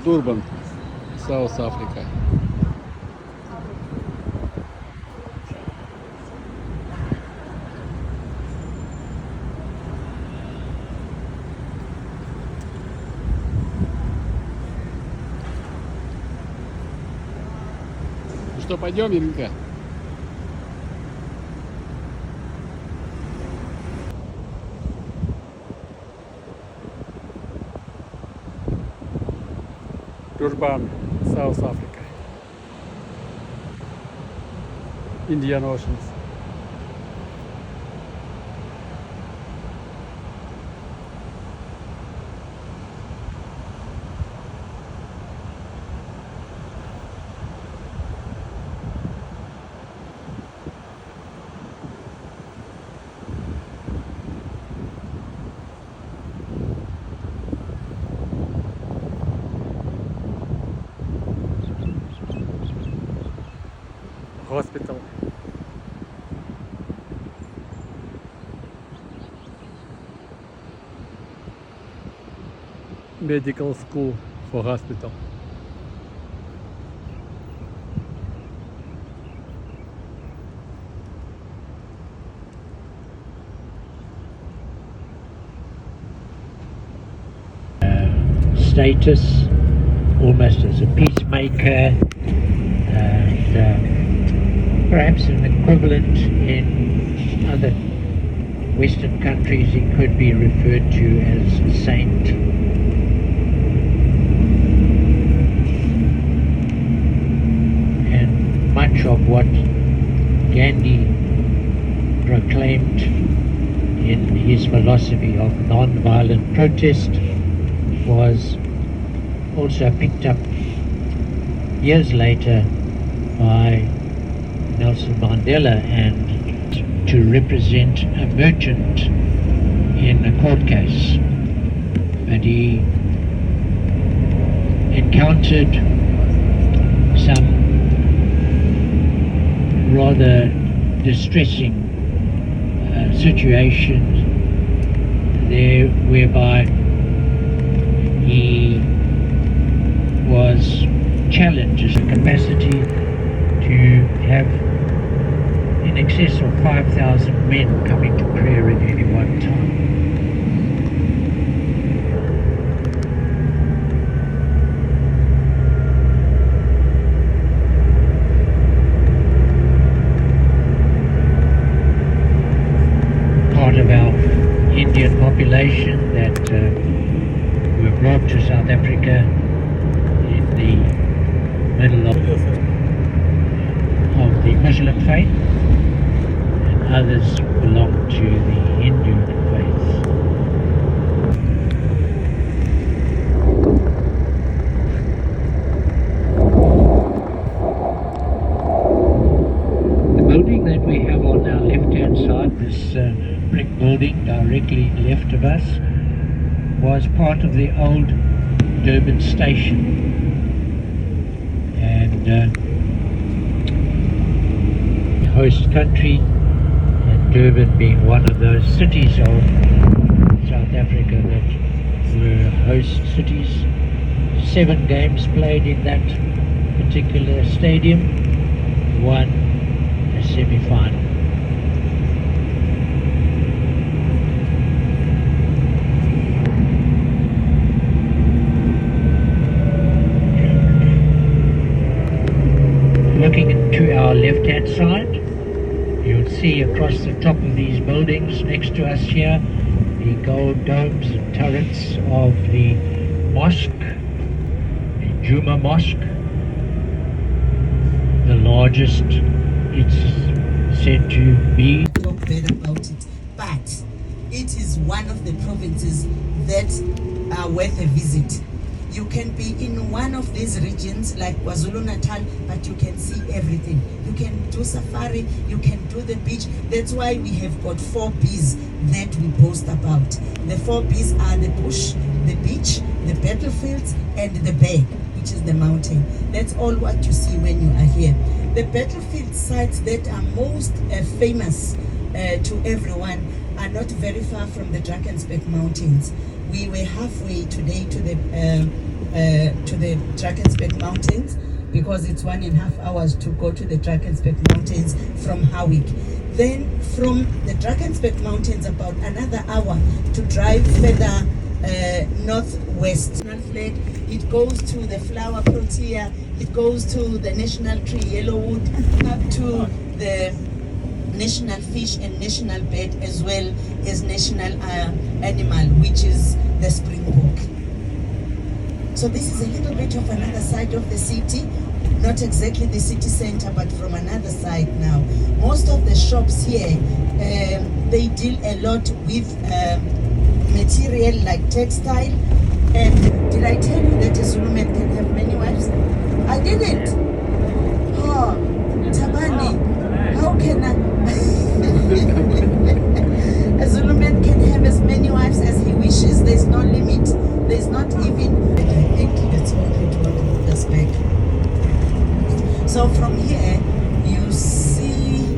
Durban, South Africa. Ну что, пойдем, Иринка? Durban, South Africa. Indian Oceans. Hospital. Medical school for hospital. Status almost as a peacemaker, and perhaps an equivalent in other Western countries. He could be referred to as a saint. And much of what Gandhi proclaimed in his philosophy of non-violent protest was also picked up years later by Nelson Mandela, and to represent a merchant in a court case. But he encountered some rather distressing situations there whereby he was challenged his capacity to have in excess of 5,000 men coming to prayer at any one time. Part of our Indian population that were brought to South Africa in the middle of the Muslim faith, and others belong to the Hindu faith. The building that we have on our left-hand side, this brick building directly left of us, was part of the old Durban station, and host country, and Durban being one of those cities of South Africa that were host cities. 7 games played in that particular stadium, 1 a semi-final. Looking to our left-hand side, you'll see across the top of these buildings next to us here the gold domes and turrets of the mosque, the Juma Mosque, the largest it's said to be. Talk better about it, but it is one of the provinces that are worth a visit. You can be in one of these regions like KwaZulu-Natal, but you can see everything. You can do safari, you can do the beach. That's why we have got 4 Bs that we boast about. The 4 Bs are the bush, the beach, the battlefields, and the bay, which is the mountain. That's all what you see when you are here. The battlefield sites that are most famous to everyone are not very far from the Drakensberg Mountains. We were halfway today to the to the Drakensberg Mountains, because it's 1.5 hours to go to the Drakensberg Mountains from Howick. Then from the Drakensberg Mountains, about another hour to drive further northwest. Flag, it goes to the flower protea, it goes to the national tree Yellowwood, up to the national fish and national bird, as well as national animal, which is the springbok. So this is a little bit of another side of the city, not exactly the city center, but from another side now. Most of the shops here, they deal a lot with material like textile. And did I tell you that a Zulu man can have many wives? I didn't. Oh, Tabani, how can I? A Zulu man can have as many wives as he wishes. There's no limit. There's not even. I think it's only 12 years back. So from here, you see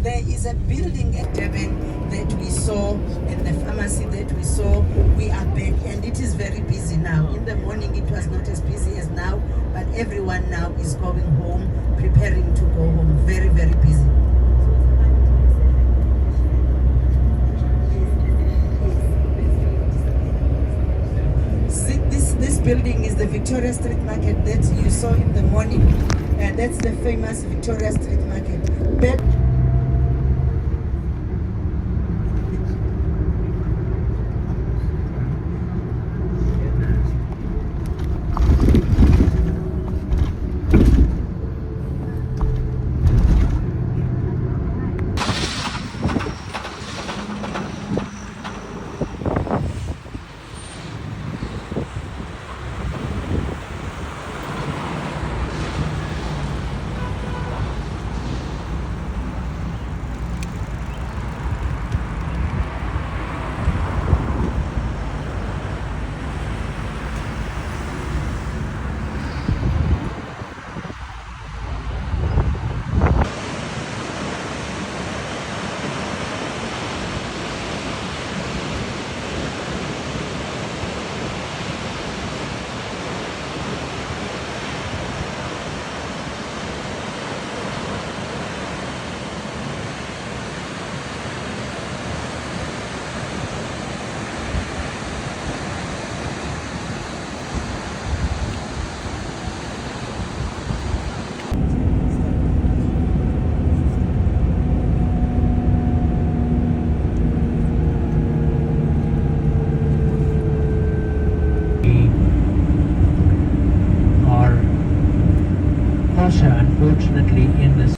there is a building at Durban that we saw, and the pharmacy that we saw. We are back, and it is very busy now. In the morning it was not as busy as now, but everyone now is going home, preparing to go home. Very, very busy. See, this building is the Victoria Street Market that you saw in the morning. That's the famous Victoria Street Market. Also, unfortunately, in this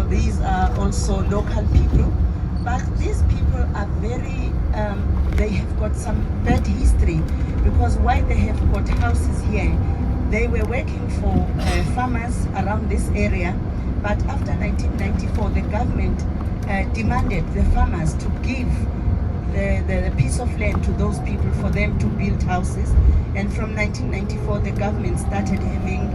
These are also local people, but these people are very they have got some bad history, because why they have got houses here, they were working for farmers around this area, but after 1994 the government demanded the farmers to give the piece of land to those people for them to build houses, and from 1994 the government started having